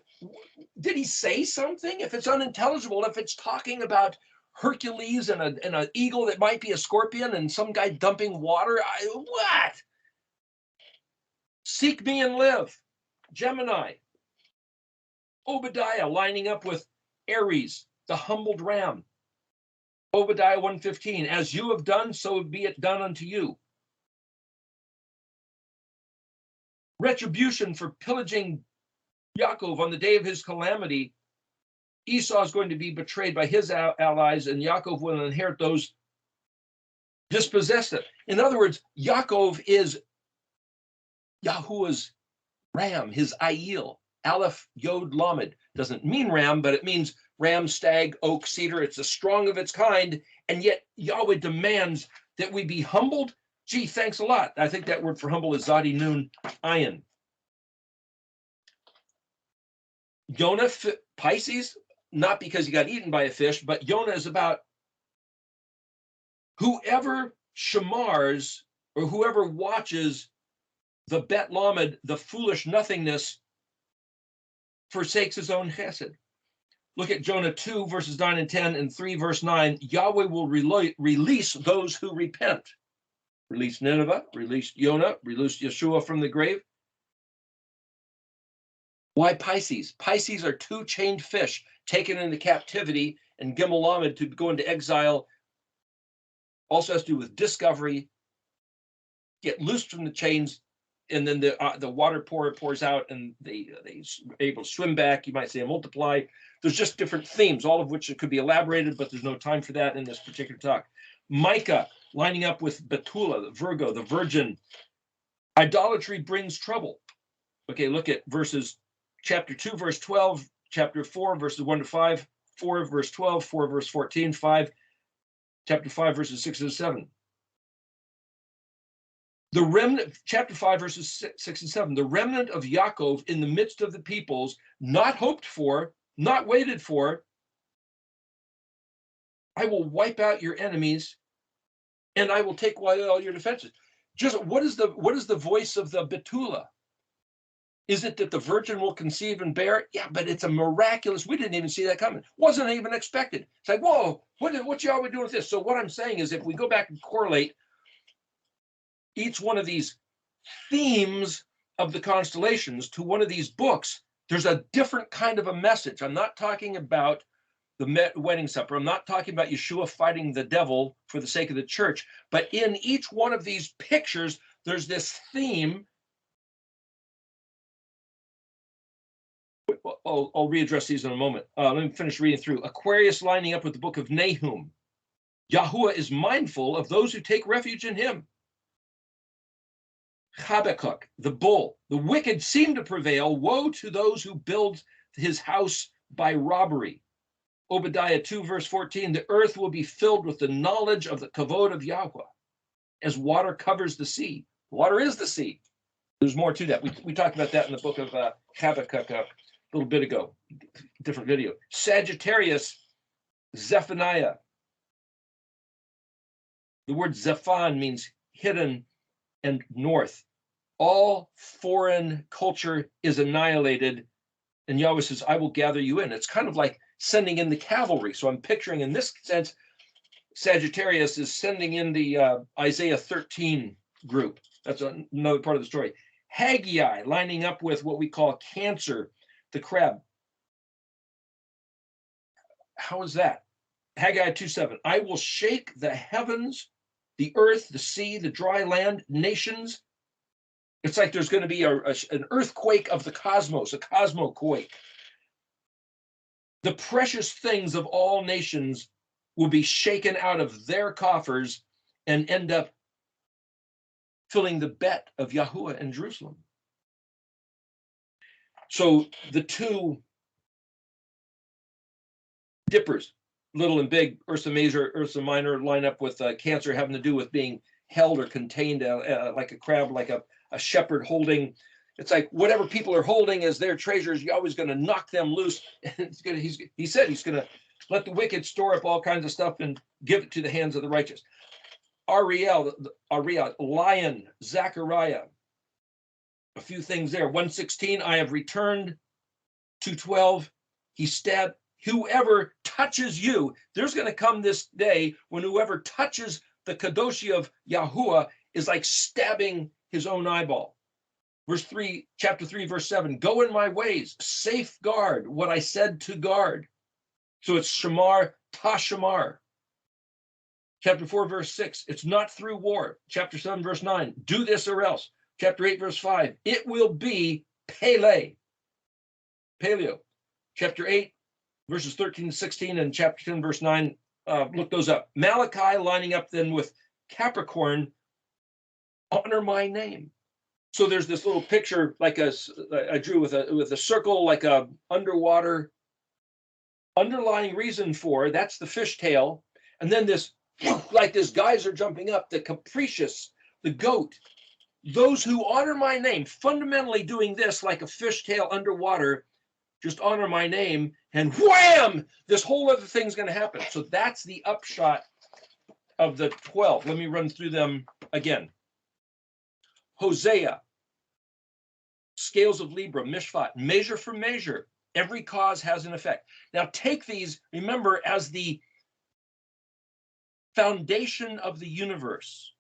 did he say something? If it's unintelligible, if it's talking about Hercules and an eagle that might be a scorpion and some guy dumping water, what? Seek me and live. Gemini. Obadiah lining up with Aries, the humbled ram. Obadiah 1:15, as you have done, so be it done unto you. Retribution for pillaging Yaakov on the day of his calamity. Esau is going to be betrayed by his allies, and Yaakov will inherit those dispossessed it. In other words, Yaakov is Yahuwah's ram, his Ayil. Aleph Yod Lamed doesn't mean ram, but it means ram, stag, oak, cedar. It's the strong of its kind, and yet Yahweh demands that we be humbled. Gee, thanks a lot. I think that word for humble is Zadi Nun Ayin. Yonah, Pisces, not because he got eaten by a fish, but Yonah is about whoever shamars or whoever watches the Bet Lamed, the foolish nothingness, forsakes his own chesed. Look at Jonah 2, verses 9 and 10, and 3, verse 9. Yahweh will release those who repent. Release Nineveh, release Yonah, release Yeshua from the grave. Why Pisces? Pisces are two chained fish taken into captivity, and Gimel Lamed to go into exile. Also has to do with discovery, get loosed from the chains, and then the water pours out, and they able to swim back. You might say multiply. There's just different themes, all of which could be elaborated, but there's no time for that in this particular talk. Micah lining up with Betula, the Virgo, the Virgin. Idolatry brings trouble. Okay, look at chapter 2, verse 12, chapter 4, verses 1 to 5, 4, verse 12, 4, verse 14, 5, chapter 5, verses 6 and 7. The remnant, chapter 5, verses 6 and 7, the remnant of Yaakov in the midst of the peoples, not hoped for, not waited for. I will wipe out your enemies, and I will take away all your defenses. Just what is the voice of the Betula? Is it that the virgin will conceive and bear? Yeah, but it's a miraculous. We didn't even see that coming. Wasn't even expected. It's like, whoa, what Yahweh doing with this? So what I'm saying is, if we go back and correlate each one of these themes of the constellations to one of these books, there's a different kind of a message. I'm not talking about the wedding supper. I'm not talking about Yeshua fighting the devil for the sake of the church. But in each one of these pictures, there's this theme. I'll readdress these in a moment. Let me finish reading through. Aquarius lining up with the book of Nahum. Yahuwah is mindful of those who take refuge in him. Habakkuk, the bull. The wicked seem to prevail. Woe to those who build his house by robbery. Obadiah 2, verse 14, the earth will be filled with the knowledge of the kavod of Yahweh as water covers the sea. Water is the sea. There's more to that. We talked about that in the book of Habakkuk a little bit ago, different video. Sagittarius, Zephaniah. The word Zephan means hidden and north. All foreign culture is annihilated, and Yahweh says, I will gather you in. It's kind of like sending in the cavalry. So I'm picturing, in this sense, Sagittarius is sending in the Isaiah 13 group. That's another part of the story. Haggai lining up with what we call Cancer, the crab. How is that? Haggai 2:7. I will shake the heavens, the earth, the sea, the dry land, nations. It's like there's going to be an earthquake of the cosmos, a cosmoquake. The precious things of all nations will be shaken out of their coffers and end up filling the bet of Yahuwah in Jerusalem. So the two dippers, little and big, Ursa Major, Ursa Minor, line up with Cancer, having to do with being held or contained like a crab, like a shepherd holding. It's like whatever people are holding as their treasures, you're always going to knock them loose. And he said he's going to let the wicked store up all kinds of stuff and give it to the hands of the righteous. Ariel, lion, Zechariah. A few things there. 116, I have returned. 212, he stabbed. Whoever touches you, there's going to come this day when whoever touches the Kadoshi of Yahuwah is like stabbing his own eyeball. Chapter 3, verse 7, go in my ways, safeguard what I said to guard. So it's Shamar, Tashamar. Chapter 4, verse 6, it's not through war. Chapter 7, verse 9, do this or else. Chapter 8, verse 5, it will be paleo. Chapter 8, verses 13 to 16, and chapter 10, verse 9, look those up. Malachi lining up then with Capricorn, honor my name. So there's this little picture like I drew with a circle, like a underwater underlying reason for, that's the fishtail. And then this, like this geyser jumping up, the capricious, the goat. Those who honor my name, fundamentally doing this like a fishtail underwater, just honor my name, and wham, this whole other thing's going to happen. So that's the upshot of the 12. Let me run through them again. Hosea, scales of Libra, Mishpat, measure for measure. Every cause has an effect. Now take these, remember, as the foundation of the universe,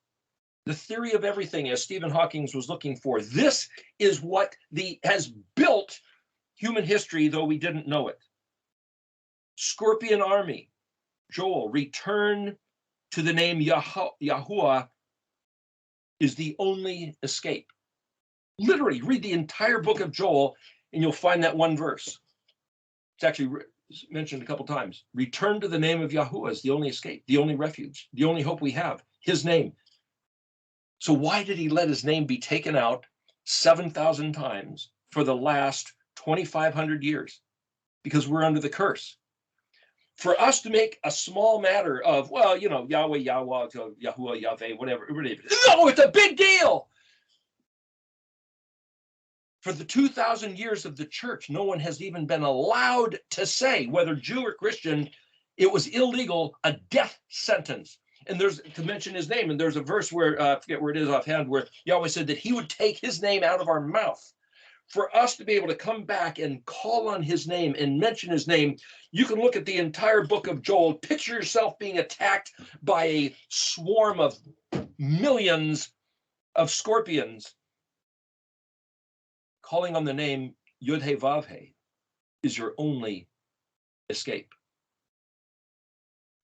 the theory of everything, as Stephen Hawking was looking for. This is what has built human history, though we didn't know it. Scorpion army, Joel, return to the name Yahuwah is the only escape. Literally, read the entire book of Joel, and you'll find that one verse. It's actually mentioned a couple times. Return to the name of Yahuwah is the only escape, the only refuge, the only hope we have, his name. So why did he let his name be taken out 7,000 times for the last 2,500 years? Because we're under the curse. For us to make a small matter of, well, Yahweh, Yahweh, Yahuwah, Yahweh, whatever. No, it's a big deal. For the 2,000 years of the church, no one has even been allowed to say, whether Jew or Christian, it was illegal, a death sentence. And there's to mention his name. And there's a verse where, I forget where it is offhand, where Yahweh said that he would take his name out of our mouth. for us to be able to come back and call on his name and mention his name, you can look at the entire book of Joel, picture yourself being attacked by a swarm of millions of scorpions. Calling on the name Yud-He-Vav-He is your only escape.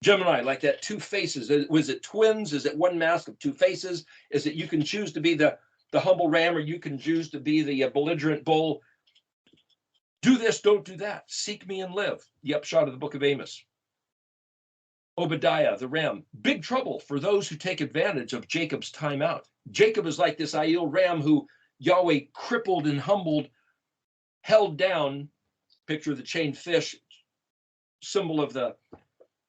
Gemini, like that two faces. Was it twins? Is it one mask of two faces? Is it you can choose to be the humble ram, or you can choose to be the belligerent bull? Do this, don't do that. Seek me and live. The upshot of the book of Amos. Obadiah, the ram. Big trouble for those who take advantage of Jacob's time out. Jacob is like this Aiel ram who Yahweh crippled and humbled, held down. Picture of the chained fish, symbol of the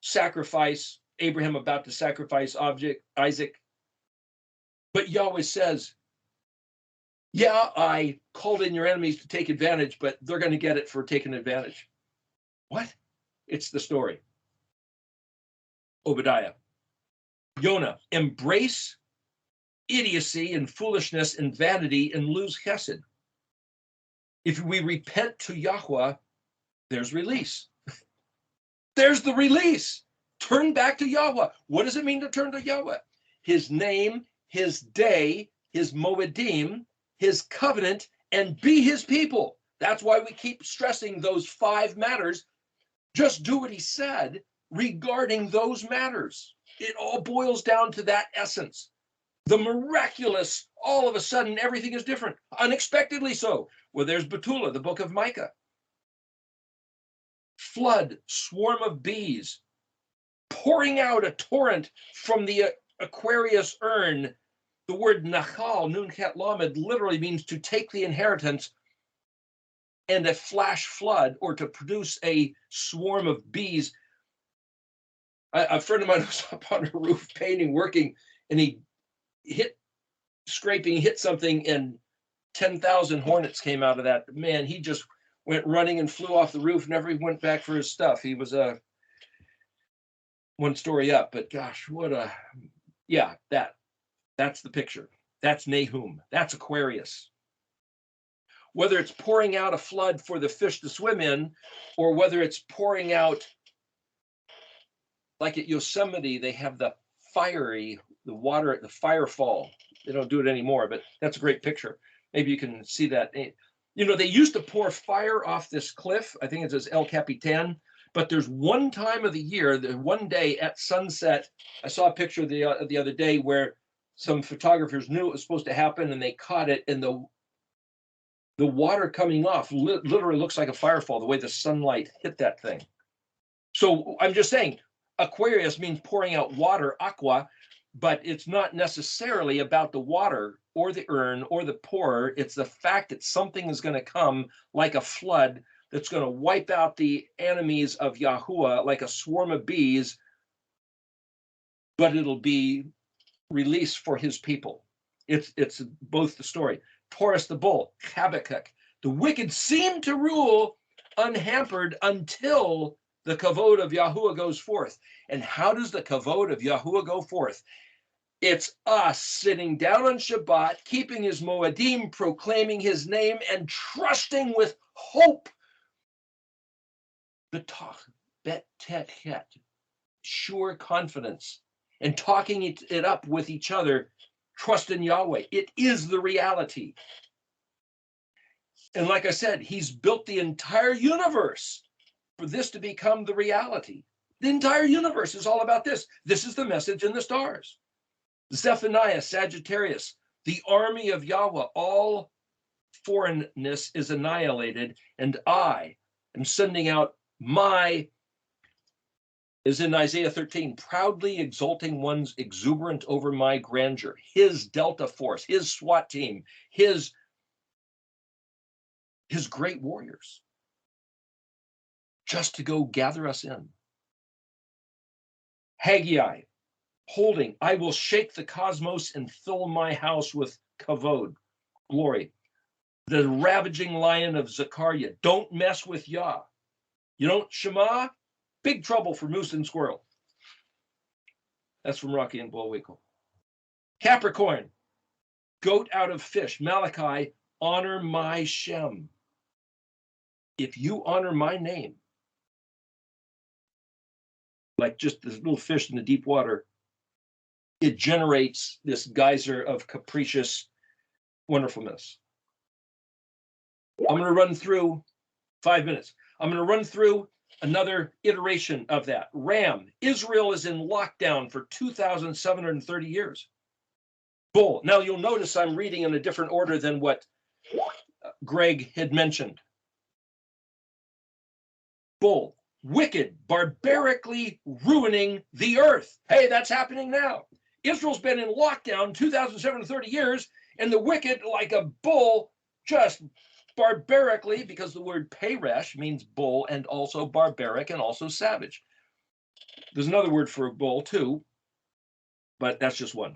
sacrifice, Abraham about to sacrifice Isaac. But Yahweh says, yeah, I called in your enemies to take advantage, but they're going to get it for taking advantage. What? It's the story. Obadiah. Yonah, embrace idiocy and foolishness and vanity and lose chesed. If we repent to Yahweh, there's release. There's the release. Turn back to Yahweh. What does it mean to turn to Yahweh? His name, his day, his moedim, his covenant, and be his people. That's why we keep stressing those 5 matters. Just do what he said regarding those matters. It all boils down to that essence. The miraculous, all of a sudden, everything is different. Unexpectedly so. Well, there's Betula, the book of Micah. Flood, swarm of bees, pouring out a torrent from the Aquarius urn. The word nachal, nun chet lamed, literally means to take the inheritance, and a flash flood, or to produce a swarm of bees. A friend of mine was up on a roof painting, working, and he hit something, and 10,000 hornets came out of that. Man, he just went running and flew off the roof, never even went back for his stuff. He was one story up, but gosh, that's the picture. That's Nahum. That's Aquarius. Whether it's pouring out a flood for the fish to swim in, or whether it's pouring out, like at Yosemite, they have the water at the firefall. They don't do it anymore, but that's a great picture. Maybe you can see that. You know, they used to pour fire off this cliff. I think it says El Capitan. But there's one time of the year, one day at sunset, I saw a picture the other day where some photographers knew it was supposed to happen, and they caught it, and the water coming off literally looks like a firefall, the way the sunlight hit that thing. So I'm just saying, Aquarius means pouring out water, aqua, but it's not necessarily about the water or the urn or the pourer. It's the fact that something is going to come like a flood that's going to wipe out the enemies of Yahuwah like a swarm of bees, but it'll be released for his people. It's both the story. Taurus the bull, Habakkuk. The wicked seem to rule unhampered until the kavod of Yahuwah goes forth. And how does the kavod of Yahuwah go forth? It's us sitting down on Shabbat, keeping his moedim, proclaiming his name, and trusting with hope. The tach, bet, tet, het, sure confidence, and talking it up with each other, trust in Yahweh. It is the reality. And like I said, he's built the entire universe for this to become the reality. The entire universe is all about this. This is the message in the stars. Zephaniah, Sagittarius, the army of Yahweh, all foreignness is annihilated, and I am sending out is in Isaiah 13, proudly exalting one's exuberant over my grandeur, his Delta Force, his SWAT team, his great warriors, just to go gather us in. Haggai, holding, I will shake the cosmos and fill my house with kavod, glory. The ravaging lion of Zechariah, don't mess with Yah. You don't Shema, big trouble for moose and squirrel. That's from Rocky and Bullwinkle. Capricorn, goat out of fish. Malachi, honor my Shem. If you honor my name, like just this little fish in the deep water, it generates this geyser of capricious wonderfulness. I'm going to run through 5 minutes. I'm going to run through another iteration of that. Ram, Israel is in lockdown for 2,730 years. Bull. Now you'll notice I'm reading in a different order than what Greg had mentioned. Bull. Wicked, barbarically ruining the earth. Hey, that's happening now. Israel's been in lockdown 2,730 years, and the wicked, like a bull, just barbarically, because the word peresh means bull and also barbaric and also savage. There's another word for a bull too, but that's just one.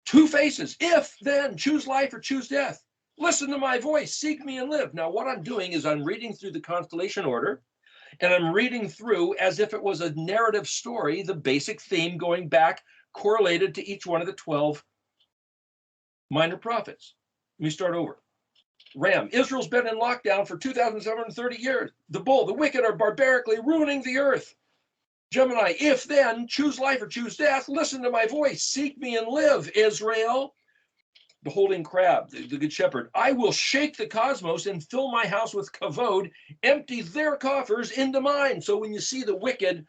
Two faces. If, then, choose life or choose death. Listen to my voice, seek me and live. Now, what I'm doing is I'm reading through the constellation order, and I'm reading through as if it was a narrative story, the basic theme going back, correlated to each one of the 12 minor prophets. Let me start over. Ram, Israel's been in lockdown for 2,730 years. The bull, the wicked are barbarically ruining the earth. Gemini, if then, choose life or choose death, listen to my voice, seek me and live, Israel. The holding crab, the good shepherd, I will shake the cosmos and fill my house with kavod, empty their coffers into mine. So when you see the wicked,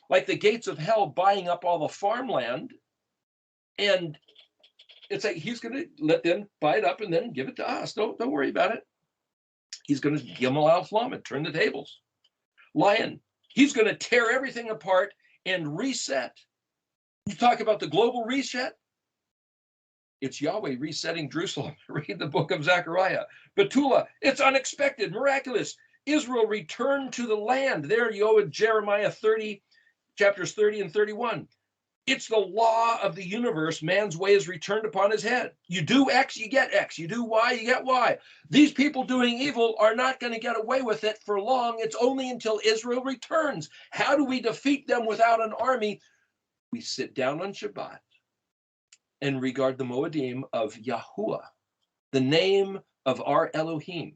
like the gates of hell, buying up all the farmland, and it's like he's going to let them buy it up and then give it to us. Don't worry about it. He's going to give them a flum and turn the tables. Lion, he's going to tear everything apart and reset. You talk about the global reset. It's Yahweh resetting Jerusalem. Read the book of Zechariah. Betula, it's unexpected, miraculous. Israel returned to the land. There you go with Jeremiah 30, chapters 30 and 31. It's the law of the universe. Man's way is returned upon his head. You do X, you get X. You do Y, you get Y. These people doing evil are not going to get away with it for long. It's only until Israel returns. How do we defeat them without an army? We sit down on Shabbat and regard the Moedim of Yahuwah, the name of our Elohim,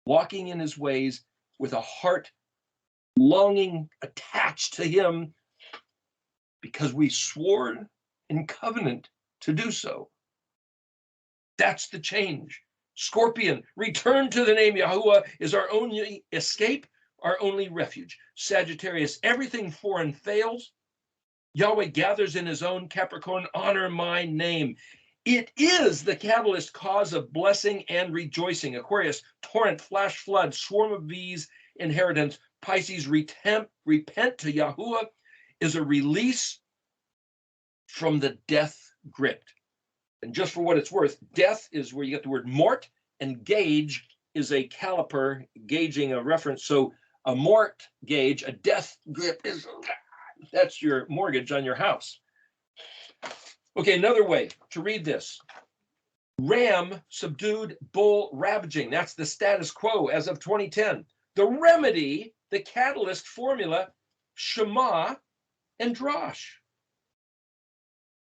walking in his ways with a heart longing attached to him because we swore in covenant to do so. That's the change. Scorpion, return to the name Yahuwah is our only escape, our only refuge. Sagittarius, everything foreign fails. Yahweh gathers in his own. Capricorn, honor my name. It is the catalyst cause of blessing and rejoicing. Aquarius, torrent, flash, flood, swarm of bees, inheritance. Pisces, repent to Yahuwah is a release from the death grip. And just for what it's worth, death is where you get the word mort, and gauge is a caliper gauging a reference. So a mort gauge, a death grip is... that's your mortgage on your house. Okay, another way to read this. Ram subdued bull ravaging. That's the status quo as of 2010. The remedy, the catalyst formula, Shema and Drosh.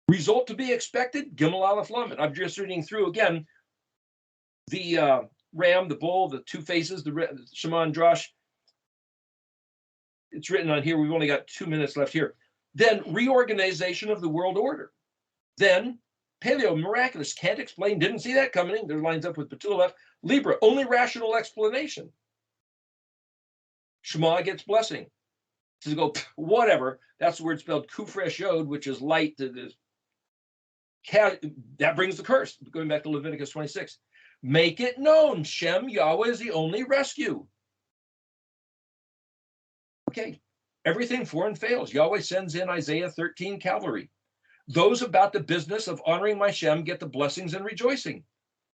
Result to be expected, Gimel Aleph Lamed. I'm just reading through again the ram, the bull, the two faces, the Shema and Drosh. It's written on here. We've only got 2 minutes left here. Then reorganization of the world order. Then paleo, miraculous, can't explain, didn't see that coming. There lines up with Betula. Libra, only rational explanation. Shema gets blessing. To go, whatever. That's the word spelled kufresh yod, which is light. That brings the curse. Going back to Leviticus 26. Make it known. Shem, Yahweh is the only rescue. Okay, everything foreign fails. Yahweh sends in Isaiah 13 cavalry. Those about the business of honoring my Shem get the blessings and rejoicing.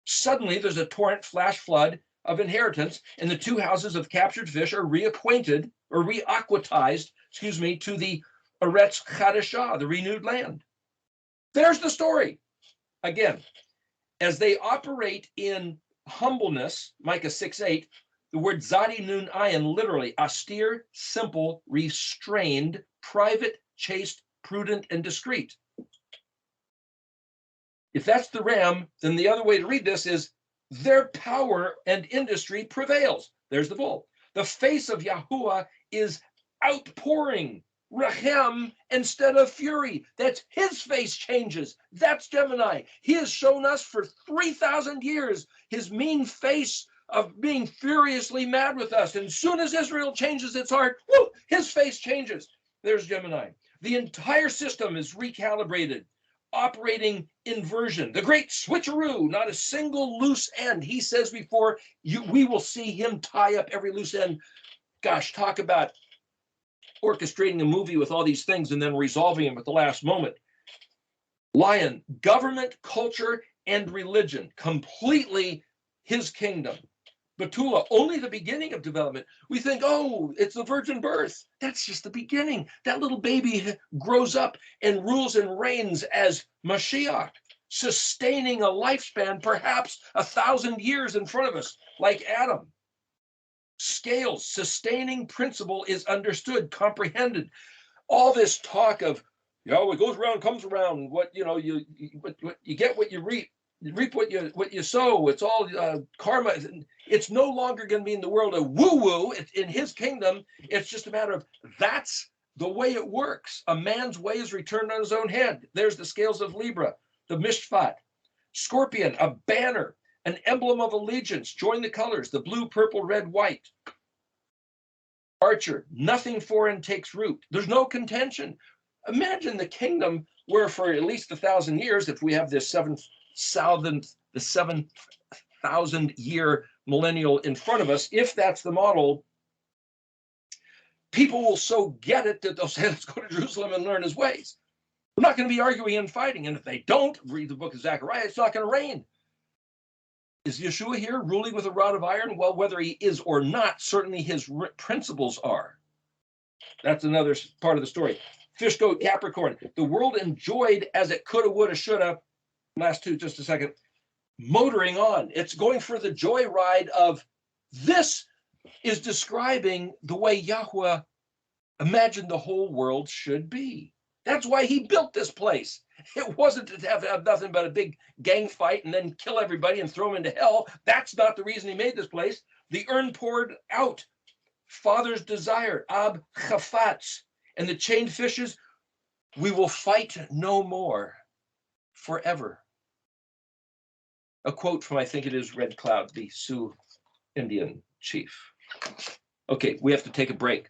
Suddenly, there's a torrent, flash flood of inheritance, and the two houses of captured fish are reacquainted or reaquatized, to the Eretz Chadashah, the renewed land. There's the story. Again, as they operate in humbleness, Micah 6:8, the word Zadi Nun Ayin, literally, austere, simple, restrained, private, chaste, prudent, and discreet. If that's the ram, then the other way to read this is their power and industry prevails. There's the bull. The face of Yahuwah is outpouring Rechem instead of fury. That's his face changes. That's Gemini. He has shown us for 3,000 years his mean face of being furiously mad with us. And as soon as Israel changes its heart, whoo, his face changes. There's Gemini. The entire system is recalibrated, operating inversion. The great switcheroo, not a single loose end. He says before we will see him tie up every loose end. Gosh, talk about orchestrating a movie with all these things and then resolving them at the last moment. Lion, government, culture, and religion, completely his kingdom. Betula, only the beginning of development. We think, oh, it's the virgin birth. That's just the beginning. That little baby grows up and rules and reigns as Mashiach, sustaining a lifespan, perhaps 1,000 years in front of us, like Adam. Scales, sustaining principle is understood, comprehended. All this talk of, what goes around comes around. What you get, what you reap. You reap what you sow. It's all karma. It's no longer going to be in the world of woo-woo. It's in his kingdom. It's just a matter of that's the way it works. A man's way is returned on his own head. There's the scales of Libra, the Mishpat. Scorpion, a banner, an emblem of allegiance. Join the colors, the blue, purple, red, white. Archer, nothing foreign takes root. There's no contention. Imagine the kingdom where for at least 1,000 years, if we have this 7,000 year millennial in front of us, if that's the model, people will so get it that they'll say, let's go to Jerusalem and learn his ways. We're not going to be arguing and fighting. And if they don't read the book of Zechariah, it's not going to rain. Is Yeshua here ruling with a rod of iron? Well, whether he is or not, certainly his principles are. That's another part of the story. Fish, goat, Capricorn. The world enjoyed as it coulda, woulda, shoulda. Last two, just a second. Motoring on. It's going for the joyride of this is describing the way Yahweh imagined the whole world should be. That's why he built this place. It wasn't to have nothing but a big gang fight and then kill everybody and throw them into hell. That's not the reason he made this place. The urn poured out. Father's desire, Ab Chafatz. And the chained fishes, we will fight no more forever. A quote from, I think it is Red Cloud, the Sioux Indian chief. Okay, we have to take a break.